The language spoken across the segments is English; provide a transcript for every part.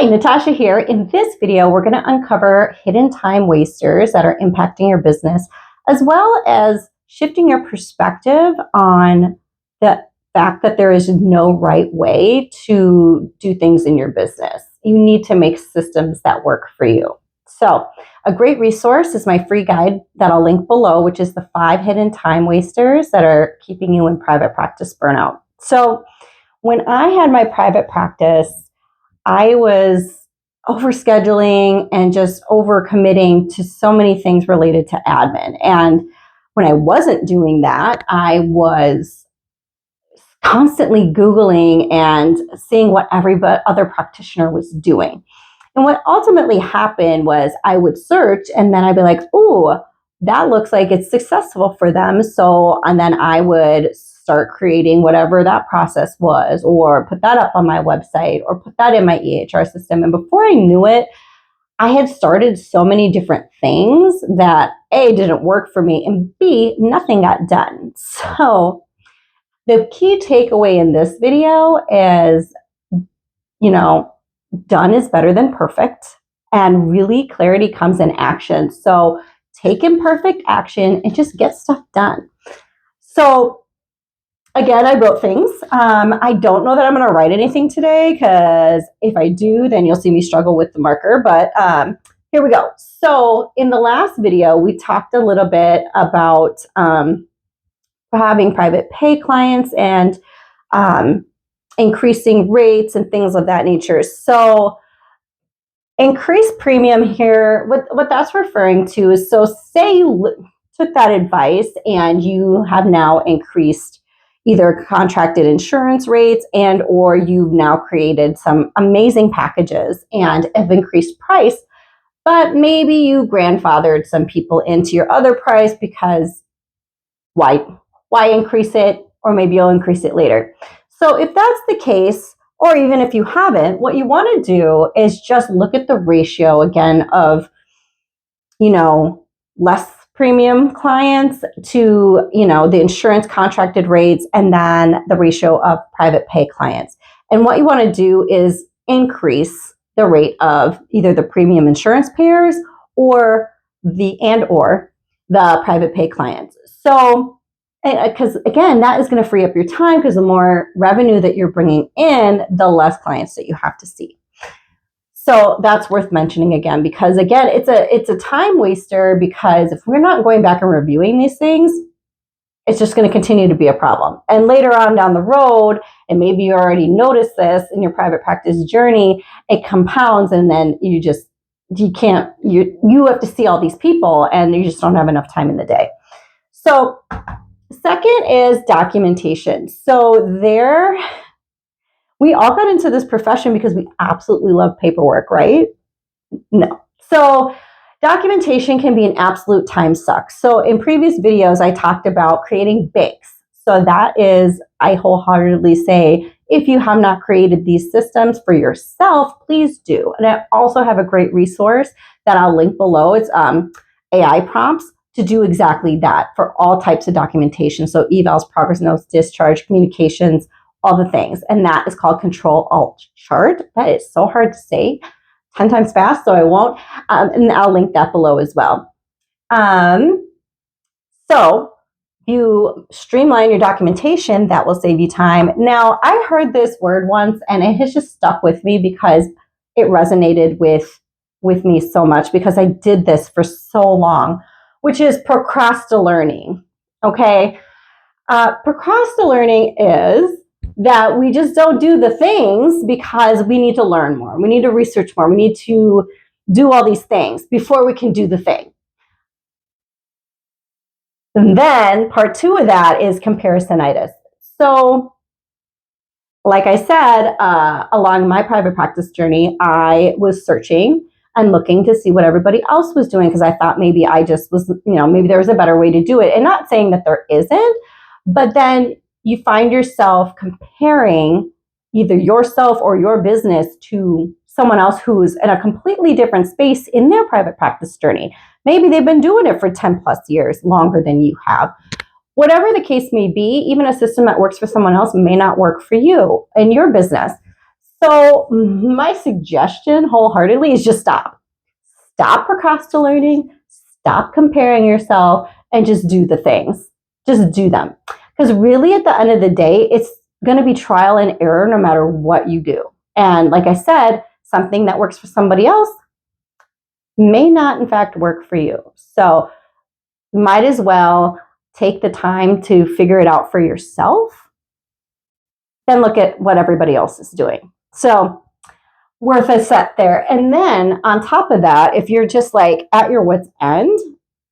Hi, Natasha here. In this video, we're going to uncover hidden time wasters that are impacting your business, as well as shifting your perspective on the fact that there is no right way to do things in your business. You need to make systems that work for you. So, a great resource is my free guide that I'll link below, which is the 5 hidden time wasters that are keeping you in private practice burnout. So, when I had my private practice, I was overscheduling and just overcommitting to so many things related to admin. And when I wasn't doing that, I was constantly Googling and seeing what every other practitioner was doing. And what ultimately happened was I would search and then I'd be like, ooh, that looks like it's successful for them. And then I would start creating whatever that process was, or put that up on my website, or put that in my EHR system. And before I knew it, I had started so many different things that A, didn't work for me, and B, nothing got done. So the key takeaway in this video is, done is better than perfect, and really clarity comes in action. So take imperfect action and just get stuff done. So again, I wrote things. I don't know that I'm going to write anything today, because if I do, then you'll see me struggle with the marker. But here we go. So in the last video, we talked a little bit about having private pay clients and increasing rates and things of that nature. So increased premium here, what that's referring to is, so say you took that advice and you have now increased either contracted insurance rates and or you've now created some amazing packages and have increased price, but maybe you grandfathered some people into your other price because why increase it? Or maybe you'll increase it later. So if that's the case, or even if you haven't, what you want to do is just look at the ratio again of, less premium clients to, the insurance contracted rates, and then the ratio of private pay clients. And what you want to do is increase the rate of either the premium insurance payers or the private pay clients. So, because again, that is going to free up your time, because the more revenue that you're bringing in, the less clients that you have to see. So that's worth mentioning again, because again, it's a time waster, because if we're not going back and reviewing these things, it's just going to continue to be a problem. And later on down the road, and maybe you already noticed this in your private practice journey, it compounds, and then you have to see all these people, and you just don't have enough time in the day. So second is documentation. So we all got into this profession because we absolutely love paperwork, right? No. So documentation can be an absolute time suck. So in previous videos, I talked about creating banks. So that is, I wholeheartedly say, if you have not created these systems for yourself, please do. And I also have a great resource that I'll link below. It's AI prompts to do exactly that for all types of documentation. So evals, progress notes, discharge, communications, all the things. And that is called Control-Alt-Chart. That is so hard to say 10 times fast, so I won't. And I'll link that below as well. So you streamline your documentation, that will save you time. Now, I heard this word once, and it has just stuck with me because it resonated with me so much, because I did this for so long, which is procrastinating. Okay? Procrastinating is that we just don't do the things because we need to learn more. We need to research more. We need to do all these things before we can do the thing. And then part 2 of that is comparisonitis. So like I said, along my private practice journey, I was searching and looking to see what everybody else was doing, because I thought maybe I just was, maybe there was a better way to do it. And not saying that there isn't, but then you find yourself comparing either yourself or your business to someone else who's in a completely different space in their private practice journey. Maybe they've been doing it for 10 plus years, longer than you have. Whatever the case may be, even a system that works for someone else may not work for you in your business. So my suggestion wholeheartedly is just stop. Stop procrastinating, stop comparing yourself, and just do the things. Just do them. Because really, at the end of the day, it's going to be trial and error no matter what you do. And like I said, something that works for somebody else may not, in fact, work for you. So might as well take the time to figure it out for yourself, then look at what everybody else is doing. So worth a set there. And then on top of that, if you're just like at your wit's end,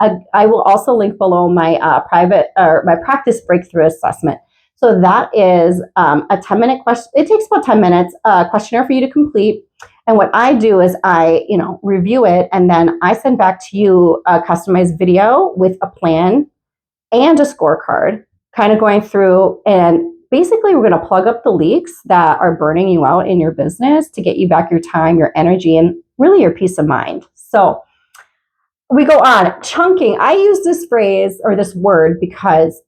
I will also link below my private or my practice breakthrough assessment. So that is a 10-minute question. It takes about 10 minutes, questionnaire for you to complete. And what I do is I, review it, and then I send back to you a customized video with a plan and a scorecard, kind of going through, and basically we're going to plug up the leaks that are burning you out in your business to get you back your time, your energy, and really your peace of mind. So we go on. Chunking. I use this phrase or this word because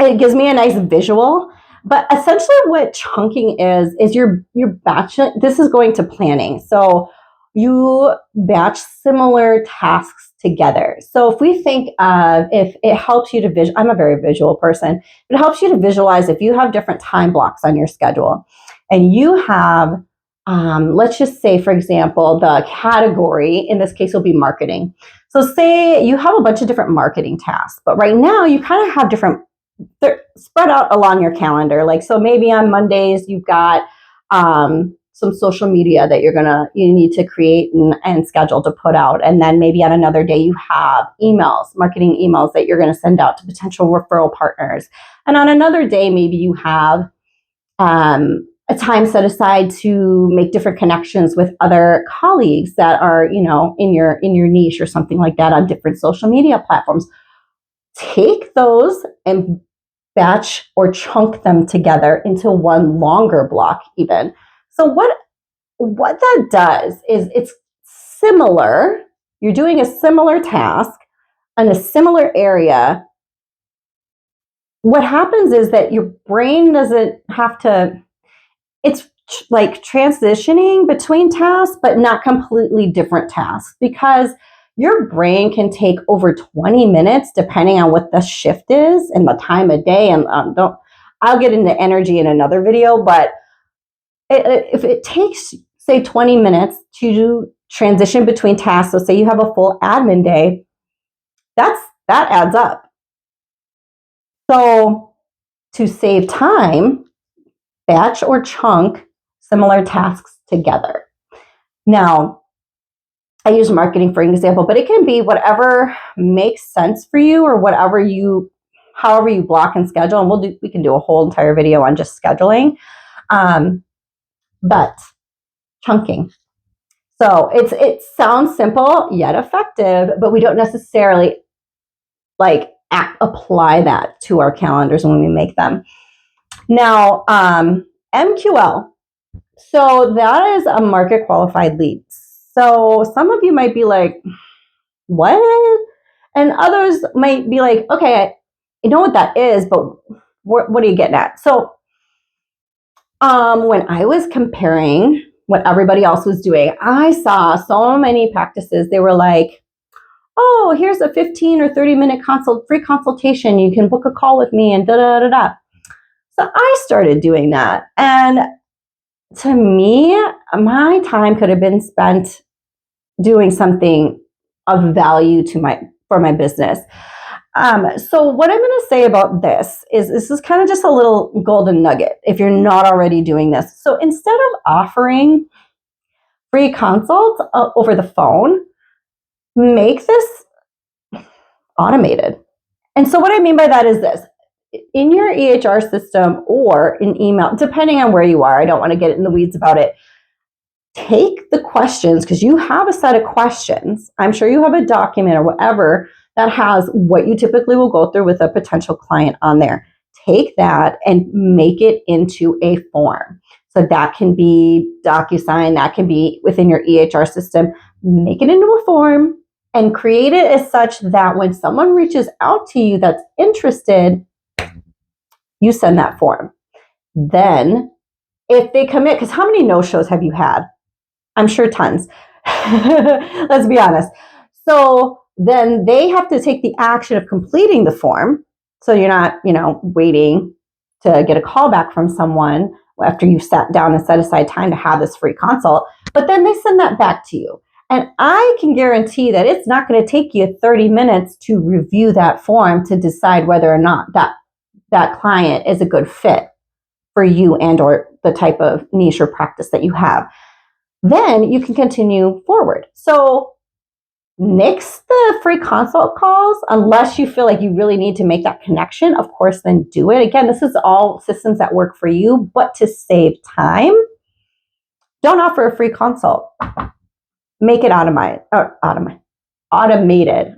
it gives me a nice visual. But essentially what chunking is you're batching. This is going to planning. So you batch similar tasks together. So if we think of, if it helps you to I'm a very visual person. It helps you to visualize if you have different time blocks on your schedule and you have, let's just say, for example, the category in this case will be marketing. So say you have a bunch of different marketing tasks, but right now you kind of have different, they're spread out along your calendar. Like, so maybe on Mondays you've got some social media that you need to create and schedule to put out. And then maybe on another day you have marketing emails that you're going to send out to potential referral partners. And on another day, maybe you have a time set aside to make different connections with other colleagues that are, in your niche or something like that on different social media platforms. Take those and batch or chunk them together into one longer block even. So what that does is it's similar. You're doing a similar task in a similar area. What happens is that your brain doesn't have to, it's like transitioning between tasks, but not completely different tasks, because your brain can take over 20 minutes depending on what the shift is and the time of day. And I'll get into energy in another video, but if it takes, say, 20 minutes to transition between tasks, so say you have a full admin day, that adds up. So to save time, batch or chunk similar tasks together. Now, I use marketing for an example, but it can be whatever makes sense for you or however you block and schedule. And we can do a whole entire video on just scheduling. But chunking. So it sounds simple yet effective, but we don't necessarily apply that to our calendars when we make them. Now, MQL. So that is a market qualified lead. So some of you might be like, what? And others might be like, okay, I know what that is, but what are you getting at? So when I was comparing what everybody else was doing, I saw so many practices. They were like, oh, here's a 15 or 30-minute free consultation. You can book a call with me and da-da-da-da. So I started doing that. And to me, my time could have been spent doing something of value for my business. So what I'm going to say about this is kind of just a little golden nugget if you're not already doing this. So instead of offering free consults over the phone, make this automated. And so what I mean by that is this. In your EHR system or in email, depending on where you are, I don't want to get in the weeds about it, take the questions, because you have a set of questions. I'm sure you have a document or whatever that has what you typically will go through with a potential client on there. Take that and make it into a form. So that can be DocuSign, that can be within your EHR system. Make it into a form and create it as such that when someone reaches out to you that's interested, you send that form. Then if they commit, because how many no-shows have you had? I'm sure tons. Let's be honest. So then they have to take the action of completing the form. So you're not, waiting to get a call back from someone after you've sat down and set aside time to have this free consult. But then they send that back to you. And I can guarantee that it's not going to take you 30 minutes to review that form to decide whether or not that client is a good fit for you and or the type of niche or practice that you have. Then you can continue forward. So nix the free consult calls unless you feel like you really need to make that connection. Of course, then do it. Again, this is all systems that work for you, but to save time, don't offer a free consult. Make it automated.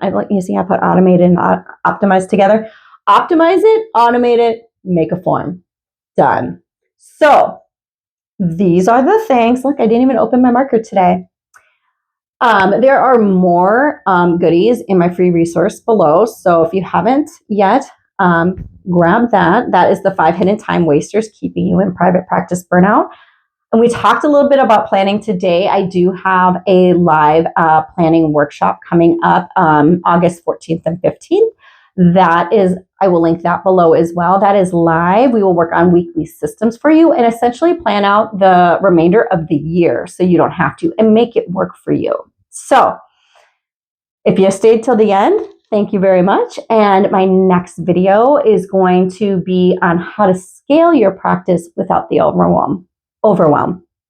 I like, you see, I put automated and optimized together. Optimize it, automate it, make a form. Done. So these are the things. Look, I didn't even open my marker today. There are more goodies in my free resource below. So if you haven't yet, grab that. That is the 5 hidden time wasters keeping you in private practice burnout. And we talked a little bit about planning today. I do have a live planning workshop coming up August 14th and 15th. I will link that below as well. That is live. We will work on weekly systems for you and essentially plan out the remainder of the year so you don't have to and make it work for you. So if you stayed till the end, thank you very much. And my next video is going to be on how to scale your practice without the overwhelm.